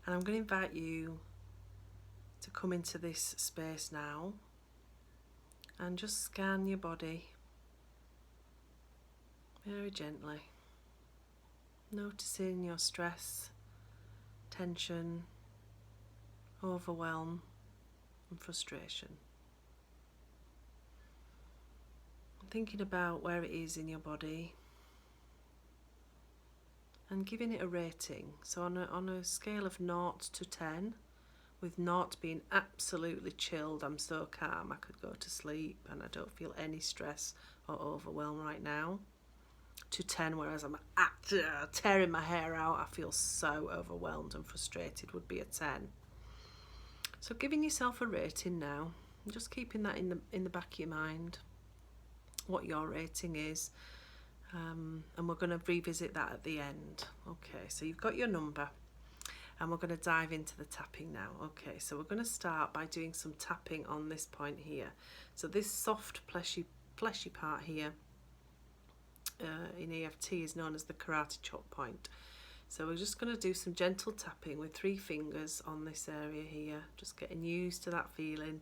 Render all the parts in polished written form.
And I'm going to invite you to come into this space now and just scan your body very gently, noticing your stress, tension, overwhelm and frustration. Thinking about where it is in your body and giving it a rating. So on a scale of 0 to 10, with 0 being absolutely chilled, I'm so calm, I could go to sleep and I don't feel any stress or overwhelm right now, to 10, whereas I'm tearing my hair out, I feel so overwhelmed and frustrated, would be a 10. So giving yourself a rating now, and just keeping that in the back of your mind, what your rating is, and we're going to revisit that at the end. Okay, so you've got your number and we're going to dive into the tapping now. Okay, so we're going to start by doing some tapping on this point here. So this soft fleshy part here in EFT is known as the karate chop point. So we're just going to do some gentle tapping with 3 fingers on this area here, just getting used to that feeling,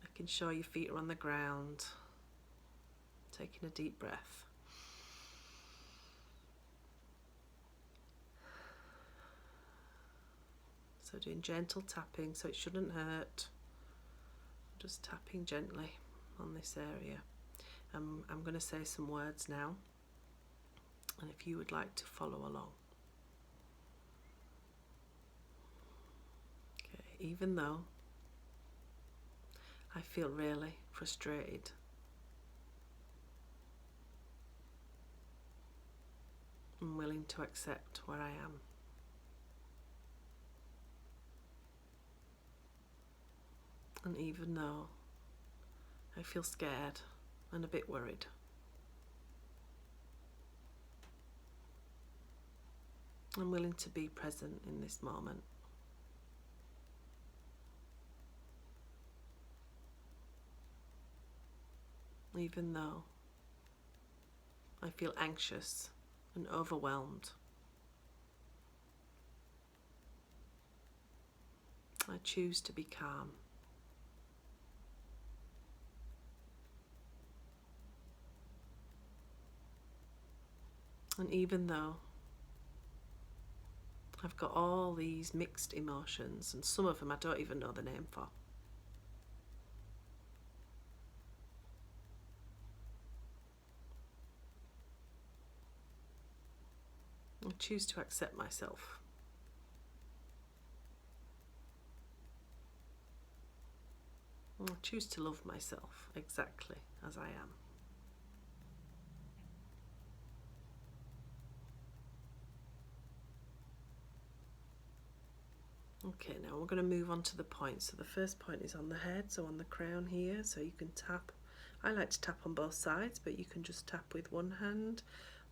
making sure your feet are on the ground, taking a deep breath. So doing gentle tapping, so it shouldn't hurt, just tapping gently on this area. I'm going to say some words now, and if you would like to follow along. Okay, even though I feel really frustrated, I'm willing to accept where I am. And even though I feel scared and a bit worried, I'm willing to be present in this moment. Even though I feel anxious and overwhelmed, I choose to be calm. And even though I've got all these mixed emotions, and some of them I don't even know the name for, I choose to accept myself. I choose to love myself exactly as I am. Okay, now we're going to move on to the points. So the first point is on the head, so on the crown here, so you can tap. I like to tap on both sides, but you can just tap with one hand,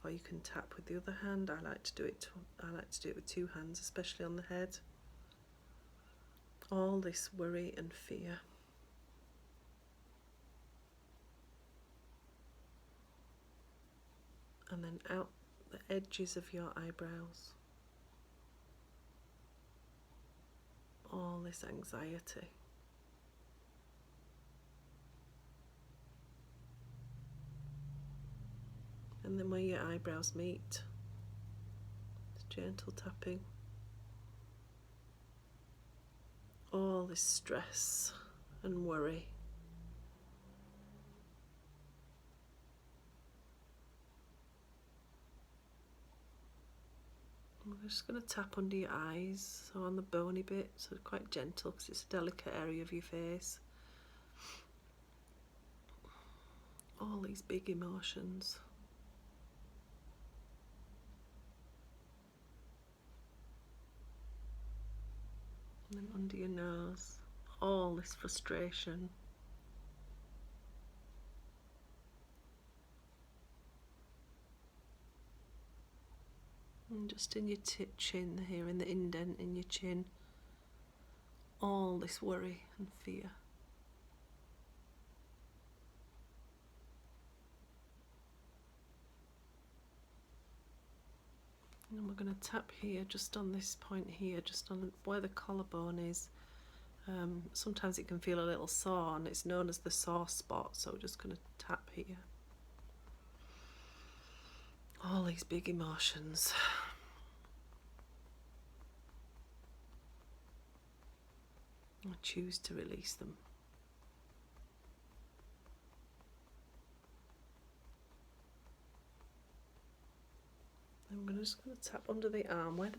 or you can tap with the other hand. I like to do it with 2 hands, especially on the head. All this worry and fear. And then out the edges of your eyebrows. All this anxiety. And then where your eyebrows meet, just gentle tapping. All this stress and worry. I'm just going to tap under your eyes, so on the bony bit, so quite gentle because it's a delicate area of your face. All these big emotions. And then under your nose, all this frustration. And just in your chin here, in the indent in your chin, all this worry and fear. And we're going to tap here, just on this point here, just on where the collarbone is. Sometimes it can feel a little sore, and it's known as the sore spot, so we're just going to tap here. All these big emotions. I choose to release them. I'm just going to tap under the arm, where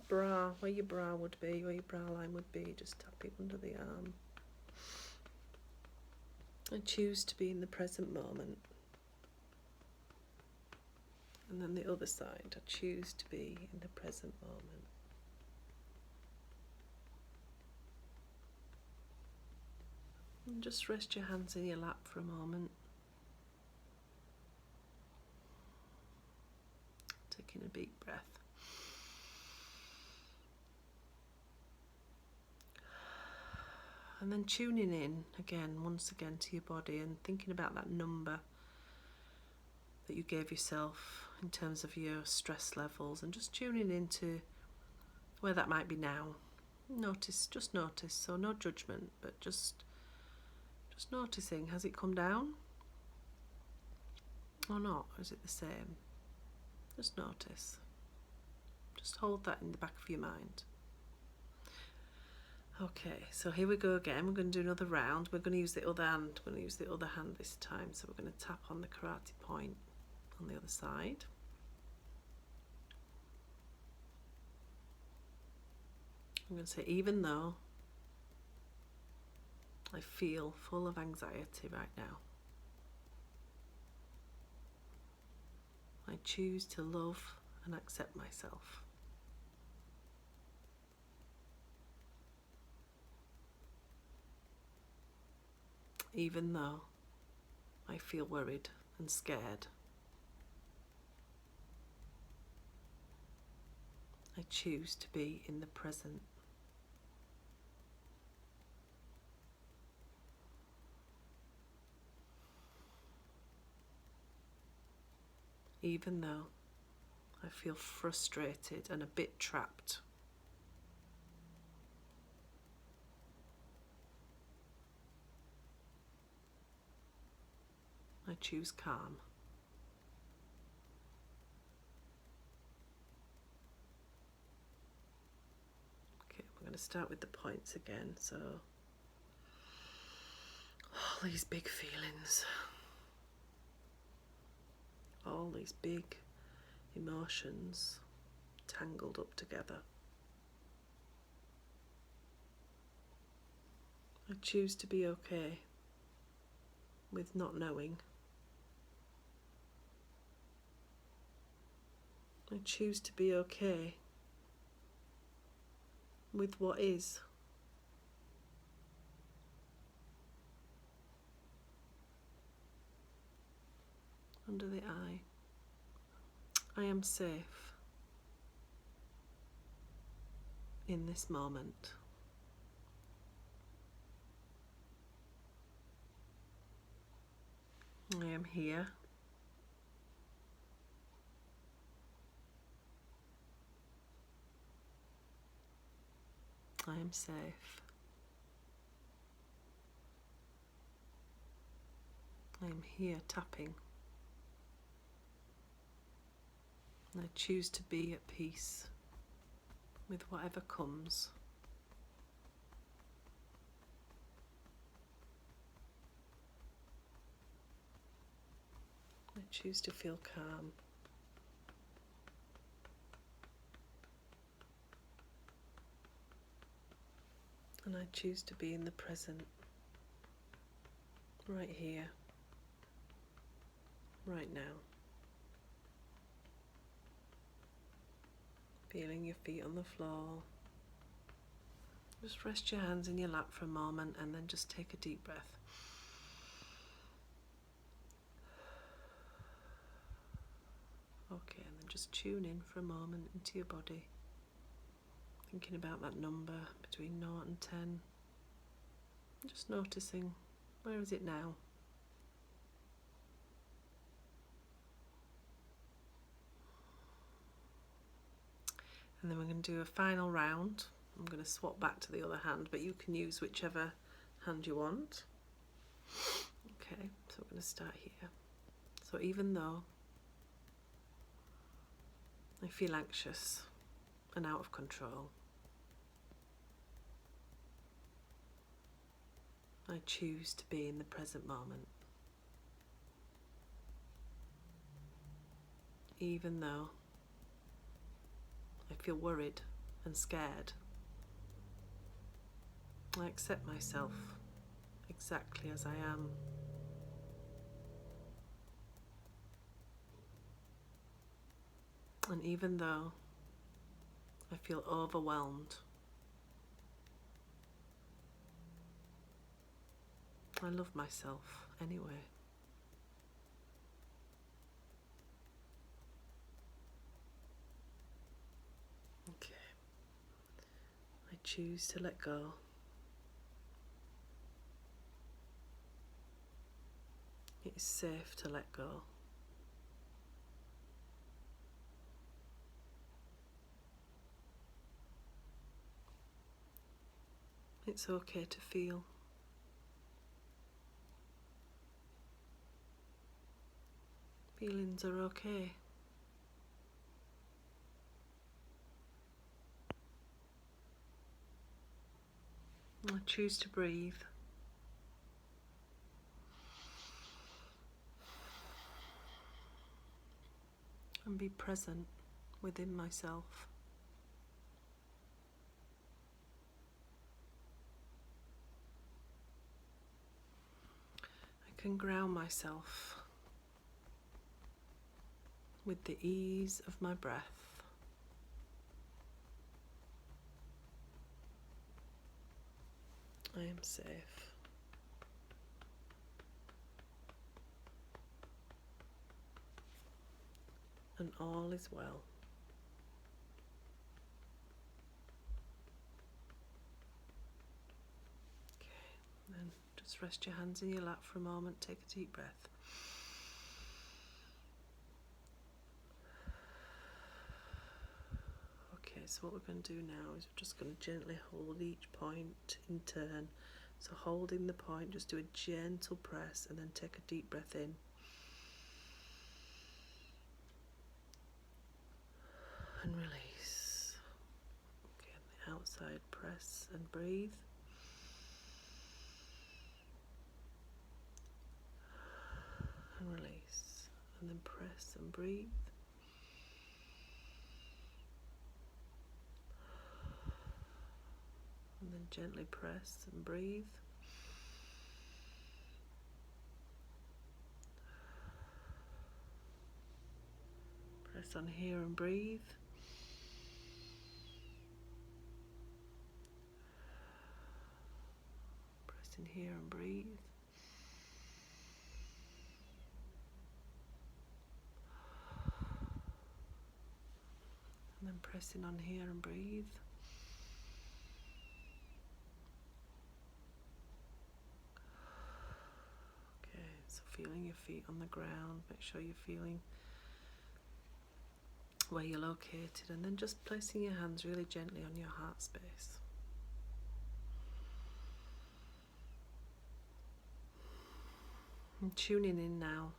your brow would be, where your brow line would be, just tap it under the arm. I choose to be in the present moment. And then the other side, I choose to be in the present moment. And just rest your hands in your lap for a moment. Taking a deep breath. And then tuning in again, once again, to your body and thinking about that number that you gave yourself in terms of your stress levels, and just tuning into where that might be now. Just notice, so no judgment, but just noticing, has it come down or not? Or is it the same? Just notice. Just hold that in the back of your mind. Okay, so here we go again. We're going to do another round. We're going to use the other hand. We're going to use the other hand this time. So we're going to tap on the karate point on the other side. I'm going to say, even though I feel full of anxiety right now, I choose to love and accept myself. Even though I feel worried and scared, I choose to be in the present. Even though I feel frustrated and a bit trapped, I choose calm. Okay, we're going to start with the points again. So, all these big feelings, all these big emotions tangled up together. I choose to be okay with not knowing. I choose to be okay with what is. Under the eye. I am safe in this moment. I am here. I am safe. I am here tapping. And I choose to be at peace with whatever comes. I choose to feel calm. And I choose to be in the present, right here, right now. Feeling your feet on the floor. Just rest your hands in your lap for a moment and then just take a deep breath. Okay, and then just tune in for a moment into your body. Thinking about that number between 0 and 10. Just noticing, where is it now? And then we're going to do a final round. I'm going to swap back to the other hand, but you can use whichever hand you want. Okay, so we're going to start here. So even though I feel anxious and out of control, I choose to be in the present moment. Even though I feel worried and scared, I accept myself exactly as I am. And even though I feel overwhelmed, I love myself anyway. Okay. I choose to let go. It is safe to let go. It's okay to feel. Feelings are okay. I choose to breathe. And be present within myself. I can ground myself with the ease of my breath. I am safe. And all is well. Okay, then just rest your hands in your lap for a moment, take a deep breath. Okay, so what we're going to do now is we're just going to gently hold each point in turn. So holding the point, just do a gentle press and then take a deep breath in. And release. Okay, on the outside, press and breathe. And release. And then press and breathe. And then gently press and breathe. Press on here and breathe. Press in here and breathe. And then pressing on here and breathe. Okay, so feeling your feet on the ground, make sure you're feeling where you're located, and then just placing your hands really gently on your heart space. And tuning in now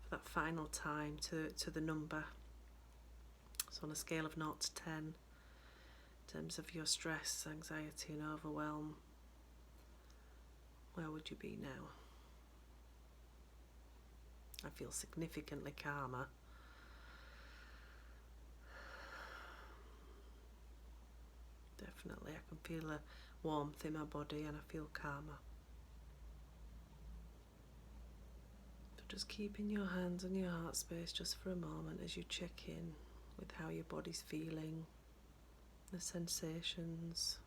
for that final time to the number. So on a scale of 0 to 10, in terms of your stress, anxiety and overwhelm, where would you be now? I feel significantly calmer. Definitely, I can feel a warmth in my body and I feel calmer. So just keeping your hands on your heart space just for a moment as you check in with how your body's feeling, the sensations.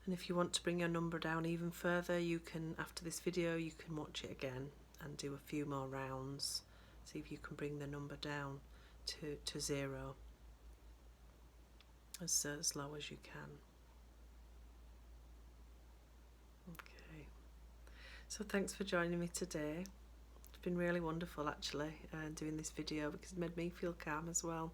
And if you want to bring your number down even further, you can, after this video, you can watch it again and do a few more rounds. See if you can bring the number down to 0 as low as you can. Okay. So thanks for joining me today. It's been really wonderful actually doing this video, because it made me feel calm as well.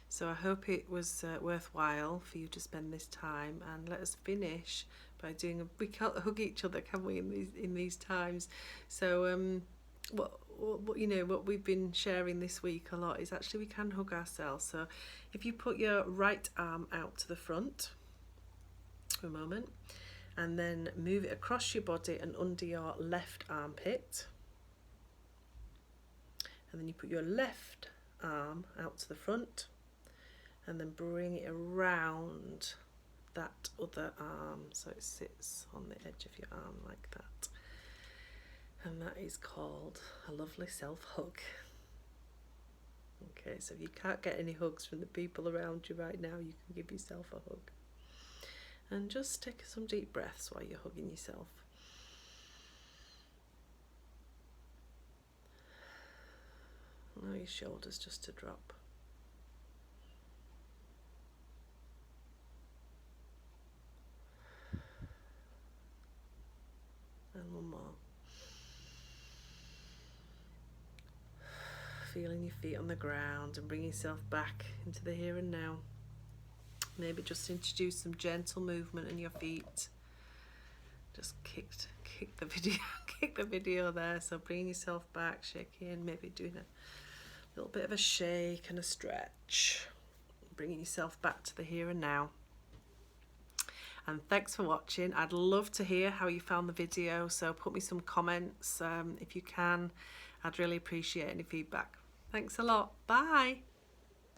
So I hope it was worthwhile for you to spend this time, and let us finish by doing we can't hug each other, can we, in these times? So what we've been sharing this week a lot is actually we can hug ourselves. So if you put your right arm out to the front for a moment, and then move it across your body and under your left armpit, and then you put your left arm out to the front, and then bring it around that other arm so it sits on the edge of your arm like that. And that is called a lovely self-hug. Okay, so if you can't get any hugs from the people around you right now, you can give yourself a hug. And just take some deep breaths while you're hugging yourself. Allow your shoulders just to drop. And one more. Feeling your feet on the ground and bring yourself back into the here and now. Maybe just introduce some gentle movement in your feet. Just kick the video there. So bringing yourself back, shaking, maybe doing a little bit of a shake and a stretch. Bringing yourself back to the here and now. And thanks for watching. I'd love to hear how you found the video, so put me some comments if you can. I'd really appreciate any feedback. Thanks a lot. Bye.